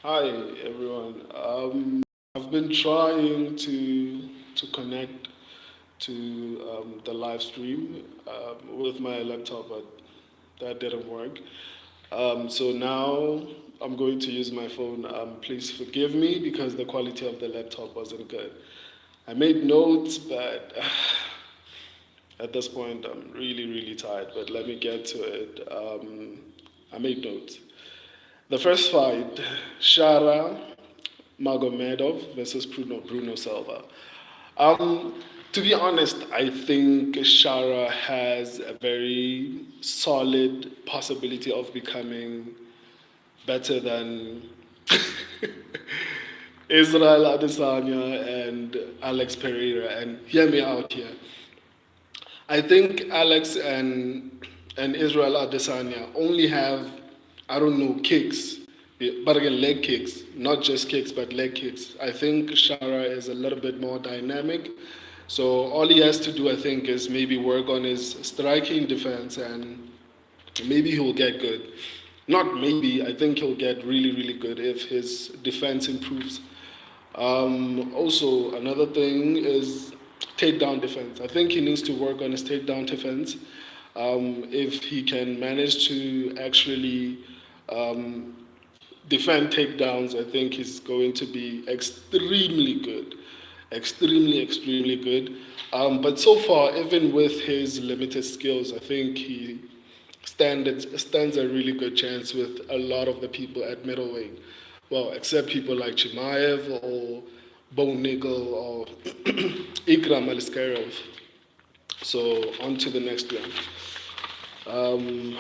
Hi everyone. I've been trying to connect to the live stream with my laptop, but that didn't work. So now I'm going to use my phone. Please forgive me because the quality of the laptop wasn't good. I made notes, but at this point I'm really tired. But let me get to it. I made notes. The first fight, Shara Magomedov versus Bruno Silva. To be honest, I think Shara has a very solid possibility of becoming better than Israel Adesanya and Alex Pereira. And hear me out here. I think Alex and Israel Adesanya only have, I don't know, kicks, but again, leg kicks, not just kicks, but leg kicks. I think Shara is a little bit more dynamic. So all he has to do, I think, is maybe work on his striking defense, and maybe he'll get good. Not maybe, I think he'll get really good if his defense improves. Also, another thing is takedown defense. I think he needs to work on his takedown defense. If he can manage to actually defend takedowns, I think he's going to be extremely good. Extremely good. But so far, even with his limited skills, I think he stands a really good chance with a lot of the people at middleweight. Well, except people like Chimaev or Bo Nigel or Ikram Aliskerov. So on to the next one. Um,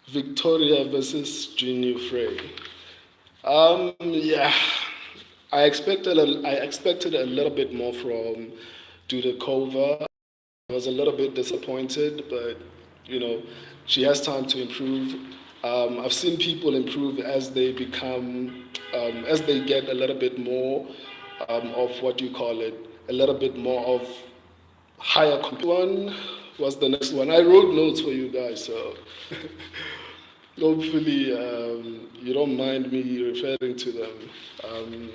Victoria versus Junior Frey. Yeah, I expected a little bit more from Dudakova. I was a little bit disappointed, but you know, she has time to improve. I've seen people improve as they become, as they get a little bit more of what do you call it, a little bit more of higher one was the next one. I wrote notes for you guys, so hopefully you don't mind me referring to them. Um,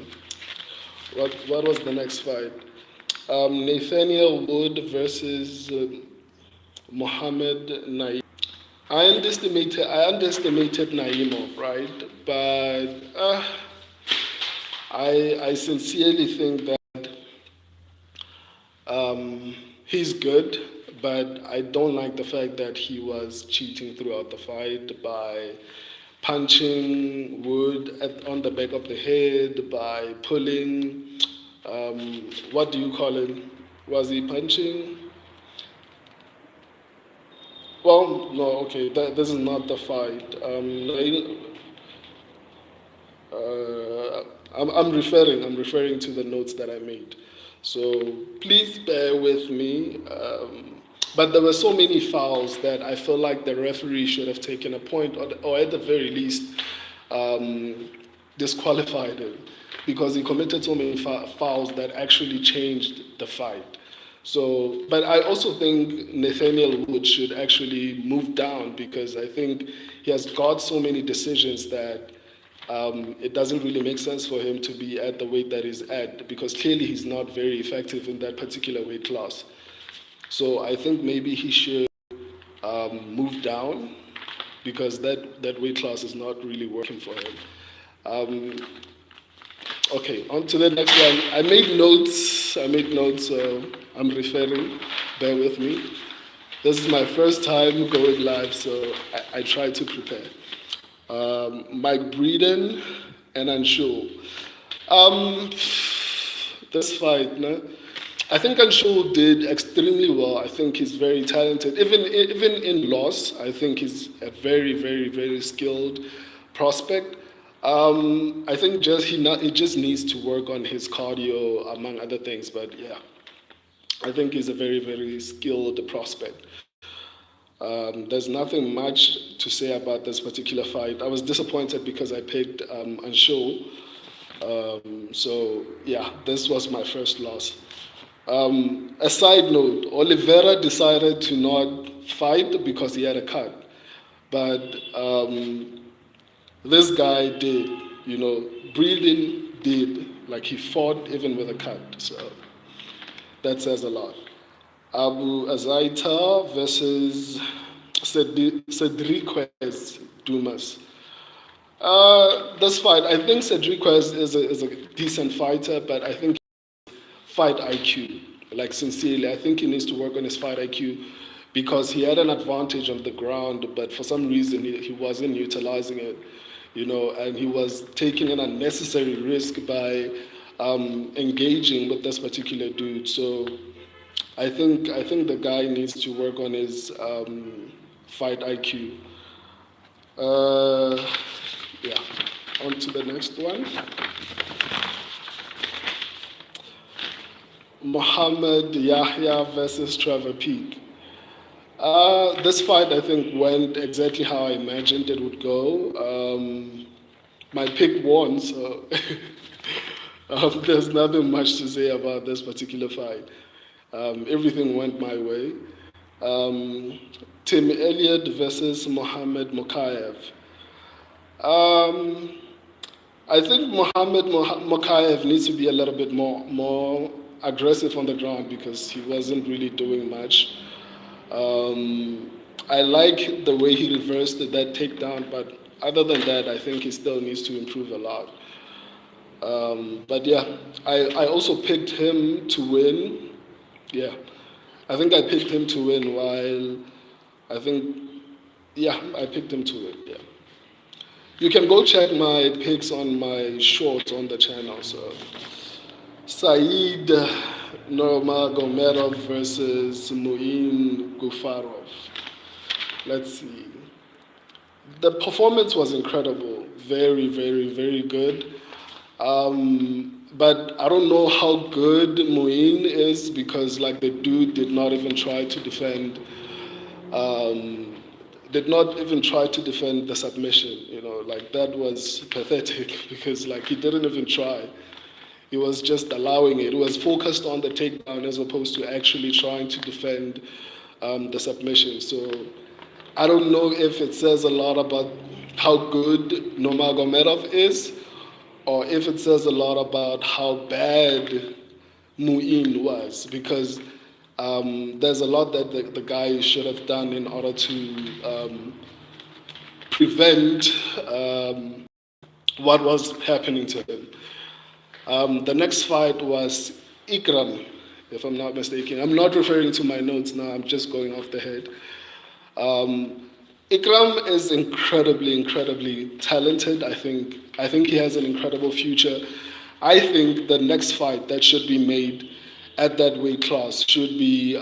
what was the next fight? Nathaniel Wood versus Mohammed Naim. I underestimated Naimov, right? But I sincerely think that he's good, but I don't like the fact that he was cheating throughout the fight by punching Wood on the back of the head, by pulling, what do you call it? Was he punching? Well, no, okay, this is not the fight. I'm referring to the notes that I made. So please bear with me. But there were so many fouls that I feel like the referee should have taken a point, or at the very least, um, disqualified him because he committed so many fouls that actually changed the fight. So, but I also think Nathaniel Wood should actually move down because I think he has got so many decisions that it doesn't really make sense for him to be at the weight that he's at because clearly he's not very effective in that particular weight class. So I think maybe he should move down because that weight class is not really working for him. Um, okay, on to the next one. I made notes, so I'm referring. Bear with me. This is my first time going live, so I try to prepare. Mike Breeden and Anshul. Um, this fight, no? I think Anshul did extremely well. I think he's very talented. Even in loss, I think he's a very skilled prospect. I think he just needs to work on his cardio among other things. But yeah, I think he's a very skilled prospect. There's nothing much to say about this particular fight. I was disappointed because I picked Anshul. So yeah, this was my first loss. A side note, Oliveira decided to not fight because he had a cut. But this guy did. breathing deep, like he fought even with a cut. So that says a lot. Abu Azaita versus Cedriquez Dumas. This fight, I think Cedriquez is a decent fighter, but I think fight IQ. Like sincerely, I think he needs to work on his fight IQ because he had an advantage on the ground, but for some reason he wasn't utilizing it, and he was taking an unnecessary risk by engaging with this particular dude. So I think the guy needs to work on his fight IQ. Uh, yeah. On to the next one. Muhammad Yahya versus Trevor Peak. This fight, I think, went exactly how I imagined it would go. My pick won, so there's nothing much to say about this particular fight. Everything went my way. Tim Elliott versus Mohamed Mokaev. Um, I think Mohamed Mokaev needs to be a little bit more aggressive on the ground because he wasn't really doing much. I like the way he reversed that takedown, but other than that, I think he still needs to improve a lot. But yeah, I also picked him to win. Yeah, I think I picked him to win while I think, yeah, I picked him to win. Yeah. You can go check my picks on my shorts on the channel. So, Saeed Nurmagomedov versus Muin Gufarov. Let's see. The performance was incredible. Very, very, very good. But I don't know how good Muin is because like the dude did not even try to defend the submission, like that was pathetic because like he didn't even try. He was just allowing it. He was focused on the takedown as opposed to actually trying to defend the submission. So I don't know if it says a lot about how good Nurmagomedov is or if it says a lot about how bad Muin was because there's a lot that the guy should have done in order to prevent what was happening to him. The next fight was Ikram, if I'm not mistaken. I'm not referring to my notes now, I'm just going off the head. Ikram is incredibly, incredibly talented. I think he has an incredible future. I think the next fight that should be made at that weight class should be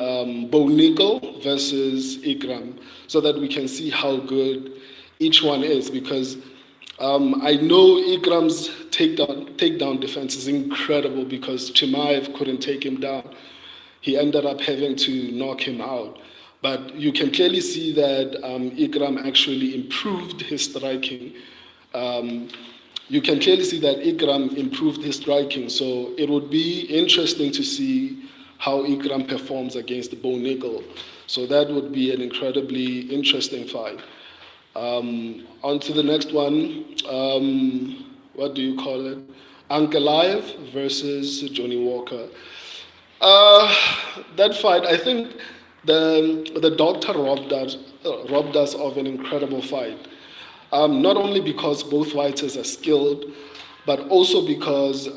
Boniko versus Ikram, so that we can see how good each one is. Because I know Ikram's takedown defense is incredible because Chimaev couldn't take him down. He ended up having to knock him out. But you can clearly see that Ikram actually improved his striking. You can clearly see that Ikram improved his striking. So it would be interesting to see how Ikram performs against Boniko. So that would be an incredibly interesting fight. On to the next one. What do you call it? Ankalaev versus Johnny Walker. That fight, I think the doctor robbed us of an incredible fight. Not only because both fighters are skilled, but also because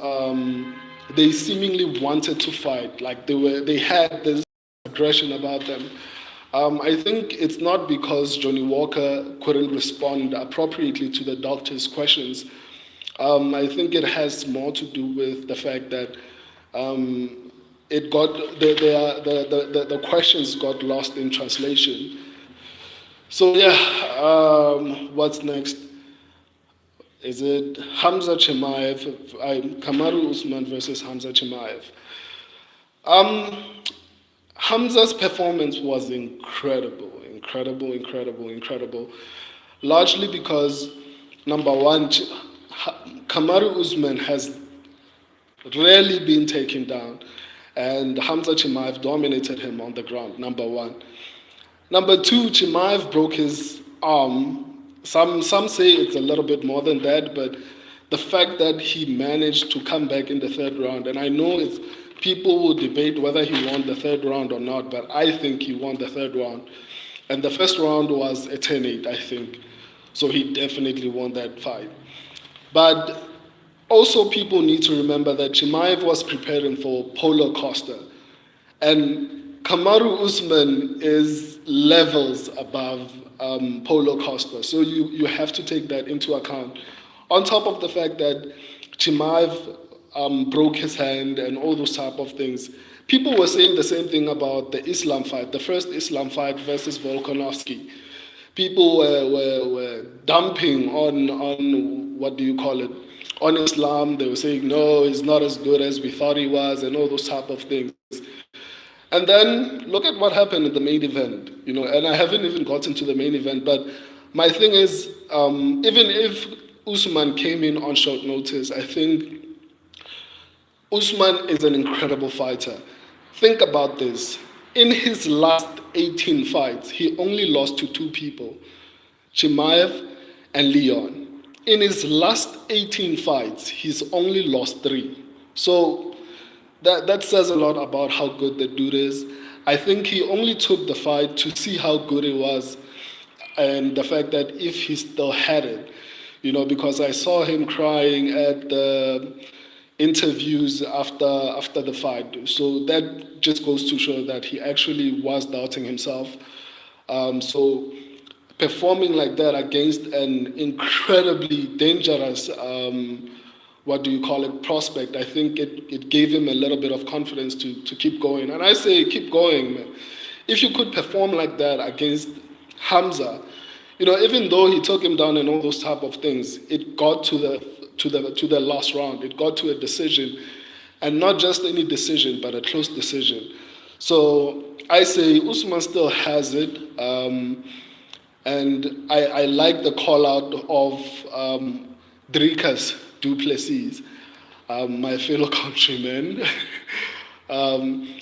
they seemingly wanted to fight. Like they had this aggression about them. I think it's not because Johnny Walker couldn't respond appropriately to the doctor's questions. I think it has more to do with the fact that it got the questions got lost in translation. So yeah, what's next? Is it Hamza Chimaev, Kamaru Usman versus Hamza Chimaev? Hamza's performance was incredible, incredible, incredible, incredible. Largely because, number one, Kamaru Usman has rarely been taken down, and Hamza Chimaev dominated him on the ground, number one. Number two, Chimaev broke his arm. Some say it's a little bit more than that, but the fact that he managed to come back in the third round, and I know people will debate whether he won the third round or not, but I think he won the third round. And the first round was a 10-8, I think. So he definitely won that fight. But also people need to remember that Chimaev was preparing for Paulo Costa. And Kamaru Usman is levels above Paulo Costa. So you have to take that into account. On top of the fact that Chimaev broke his hand and all those type of things. People were saying the same thing about the Islam fight, the first Islam fight versus Volkanovski. People were dumping on what do you call it, on Islam. They were saying, no, he's not as good as we thought he was, and all those type of things. And then look at what happened in the main event, and I haven't even gotten to the main event, but my thing is, even if Usman came in on short notice, I think Usman is an incredible fighter. Think about this. In his last 18 fights, he only lost to two people, Chimaev and Leon. In his last 18 fights, he's only lost 3. So that says a lot about how good the dude is. I think he only took the fight to see how good it was and the fact that if he still had it, because I saw him crying at the interviews after the fight. So that just goes to show that he actually was doubting himself. So performing like that against an incredibly dangerous prospect, I think it gave him a little bit of confidence to keep going. And I say, keep going, man. If you could perform like that against Hamza, even though he took him down and all those type of things, it got to the last round. It got to a decision, and not just any decision, but a close decision. So I say Usman still has it, and I like the call out of Dricus du Plessis, my fellow countrymen.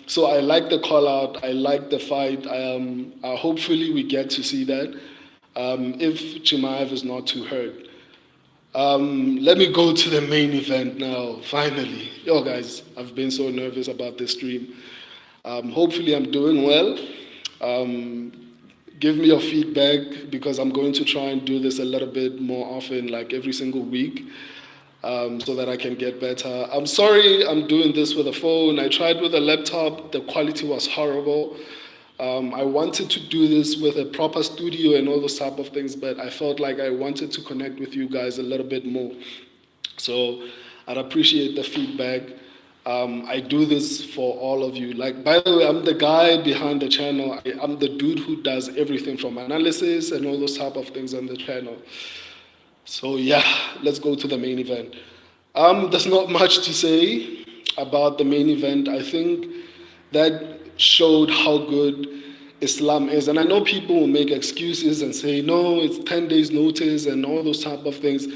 So I like the call out. I like the fight. Hopefully we get to see that if Chimaev is not too hurt. Let me go to the main event now, finally. Yo, guys, I've been so nervous about this stream. Hopefully I'm doing well. Give me your feedback because I'm going to try and do this a little bit more often, like every single week, so that I can get better. I'm sorry I'm doing this with a phone. I tried with a laptop. The quality was horrible. I wanted to do this with a proper studio and all those type of things, but I felt like I wanted to connect with you guys a little bit more. So I'd appreciate the feedback. I do this for all of you. Like, by the way, I'm the guy behind the channel. I'm the dude who does everything from analysis and all those type of things on the channel. So yeah, let's go to the main event. There's not much to say about the main event. I think that showed how good Islam is. And I know people will make excuses and say, no, it's 10 days notice and all those type of things.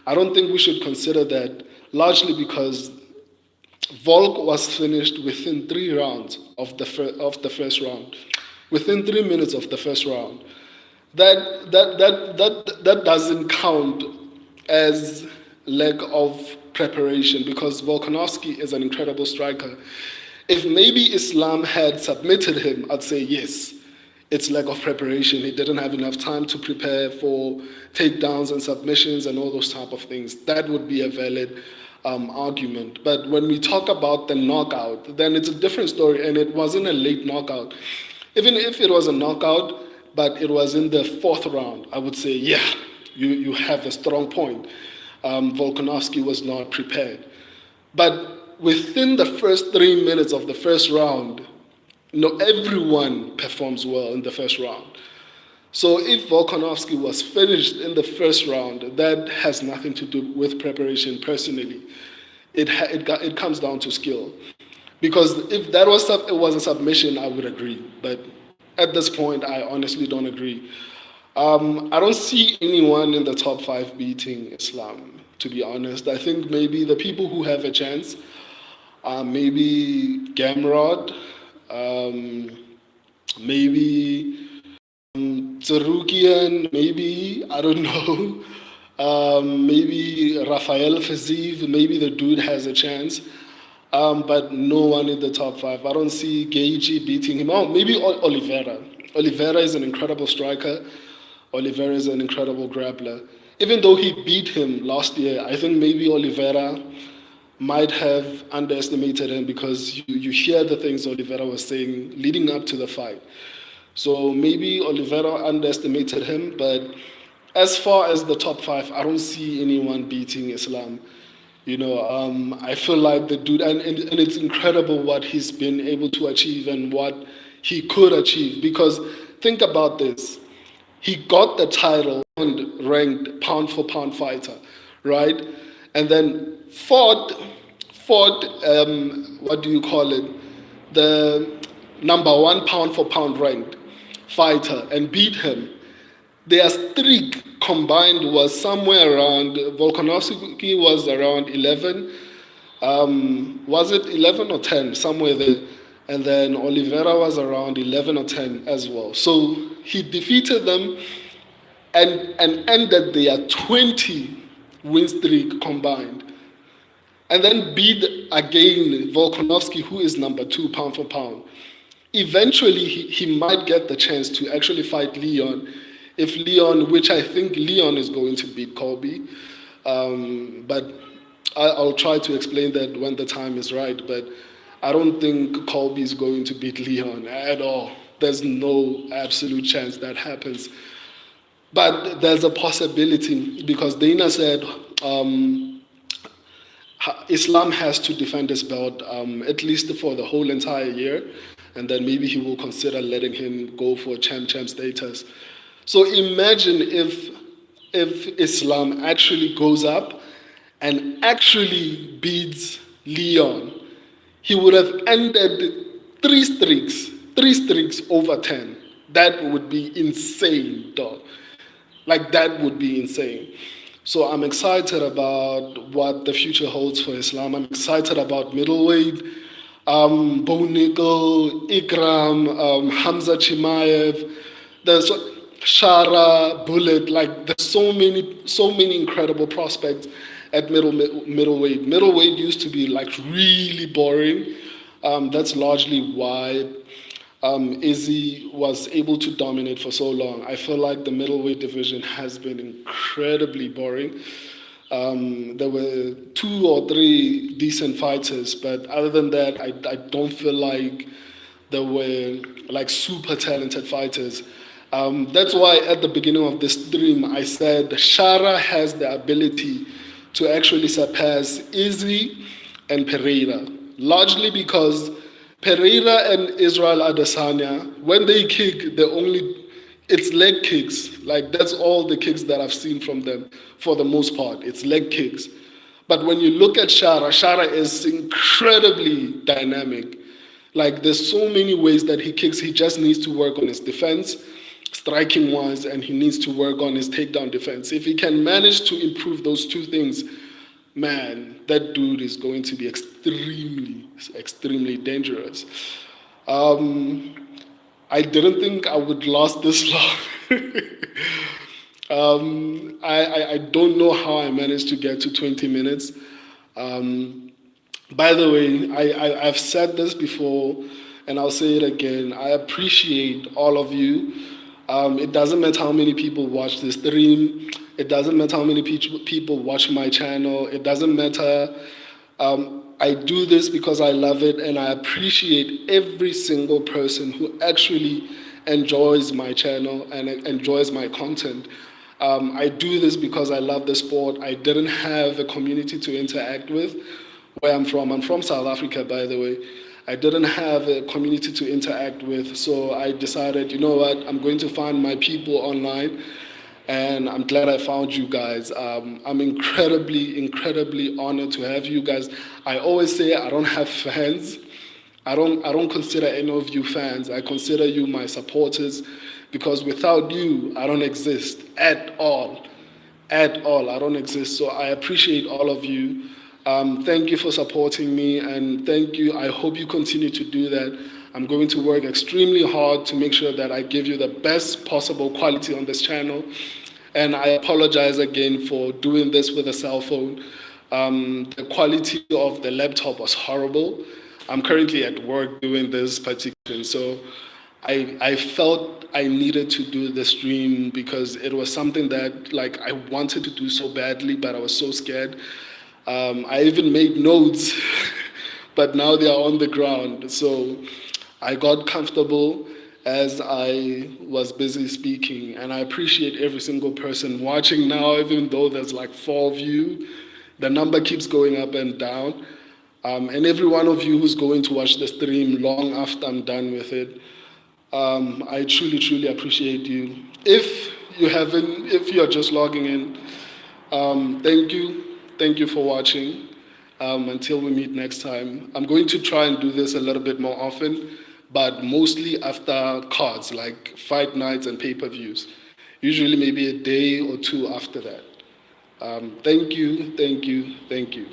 I don't think we should consider that, largely because Volk was finished within 3 rounds of the first round, within 3 minutes of the first round. That doesn't count as lack of preparation because Volkanovski is an incredible striker. If maybe Islam had submitted him, I'd say yes, it's lack of preparation. He didn't have enough time to prepare for takedowns and submissions and all those type of things. That would be a valid argument. But when we talk about the knockout, then it's a different story, and it wasn't a late knockout. Even if it was a knockout, but it was in the 4th round, I would say, yeah, you have a strong point. Volkanovski was not prepared. But within the first 3 minutes of the first round, everyone performs well in the first round. So if Volkanovski was finished in the first round, that has nothing to do with preparation personally. It comes down to skill. Because if that was a submission, I would agree. But at this point, I honestly don't agree. I don't see anyone in the top 5 beating Islam, to be honest. I think maybe the people who have a chance, maybe Gamrod, maybe Tsarukian, maybe, I don't know. Maybe Rafael Faziv, maybe the dude has a chance. But no one in the top five. I don't see Gagey beating him. Oh, maybe Oliveira. Oliveira is an incredible striker. Oliveira is an incredible grappler. Even though he beat him last year, I think maybe Oliveira might have underestimated him because you hear the things Oliveira was saying leading up to the fight. So maybe Oliveira underestimated him, but as far as the top five, I don't see anyone beating Islam. I feel like the dude, and it's incredible what he's been able to achieve and what he could achieve. Because think about this, he got the title and ranked pound for pound fighter, right? And then fought, what do you call it? The number one pound for pound ranked fighter and beat him. Their streak combined was somewhere around, Volkanovski was around 11. Was it 11 or 10? Somewhere there. And then Oliveira was around 11 or 10 as well. So he defeated them and ended their 20 win streak combined. And then beat again Volkanovski, who is number two pound for pound. Eventually, he might get the chance to actually fight Leon. If Leon, which I think Leon is going to beat Colby, but I'll try to explain that when the time is right. But I don't think Colby is going to beat Leon at all. There's no absolute chance that happens. But there's a possibility because Dana said Islam has to defend his belt at least for the whole entire year, and then maybe he will consider letting him go for champ status. So imagine if Islam actually goes up and actually beats Leon, he would have ended three streaks over 10. That would be insane, dog. Like, that would be insane. So I'm excited about what the future holds for Islam. I'm excited about middleweight, Bo Nickel, Ikram, Hamza Chimaev, there's Shara, Bullet. Like, there's so many incredible prospects at middleweight. Middleweight used to be like really boring. That's largely why Izzy was able to dominate for so long. I feel like the middleweight division has been incredibly boring. There were 2 or 3 decent fighters, but other than that, I don't feel like there were like super talented fighters. That's why at the beginning of this stream, I said Shara has the ability to actually surpass Izzy and Pereira, largely because Pereira and Israel Adesanya, when they kick, it's leg kicks. Like, that's all the kicks that I've seen from them for the most part. It's leg kicks. But when you look at Shara is incredibly dynamic. Like, there's so many ways that he kicks. He just needs to work on his defense, striking wise, and he needs to work on his takedown defense. If he can manage to improve those 2 things, man, that dude is going to be extremely dangerous. I didn't think I would last this long. I don't know how I managed to get to 20 minutes. By the way, I've said this before, and I'll say it again. I appreciate all of you. It doesn't matter how many people watch this stream. It doesn't matter how many people watch my channel. It doesn't matter. I do this because I love it, and I appreciate every single person who actually enjoys my channel and enjoys my content. I do this because I love the sport. I didn't have a community to interact with where I'm from. I'm from South Africa, by the way. I didn't have a community to interact with, so I decided, you know what, I'm going to find my people online, and I'm glad I found you guys. I'm incredibly honored to have you guys. I always say I don't have fans. I don't consider any of you fans. I consider you my supporters, because without you, I don't exist at all. At all, I don't exist. So I appreciate all of you. Thank you for supporting me, and thank you. I hope you continue to do that. I'm going to work extremely hard to make sure that I give you the best possible quality on this channel. And I apologize again for doing this with a cell phone. The quality of the laptop was horrible. I'm currently at work doing this particular, so I felt I needed to do the stream because it was something that like I wanted to do so badly, but I was so scared. I even made notes, but now they are on the ground. So I got comfortable as I was busy speaking, and I appreciate every single person watching now, even though there's like 4 of you. The number keeps going up and down. And every one of you who's going to watch the stream long after I'm done with it, I truly, truly appreciate you. If you're just logging in, thank you. Thank you for watching. Until we meet next time. I'm going to try and do this a little bit more often, but mostly after cards, like fight nights and pay-per-views. Usually maybe a day or two after that. Thank you, thank you, thank you.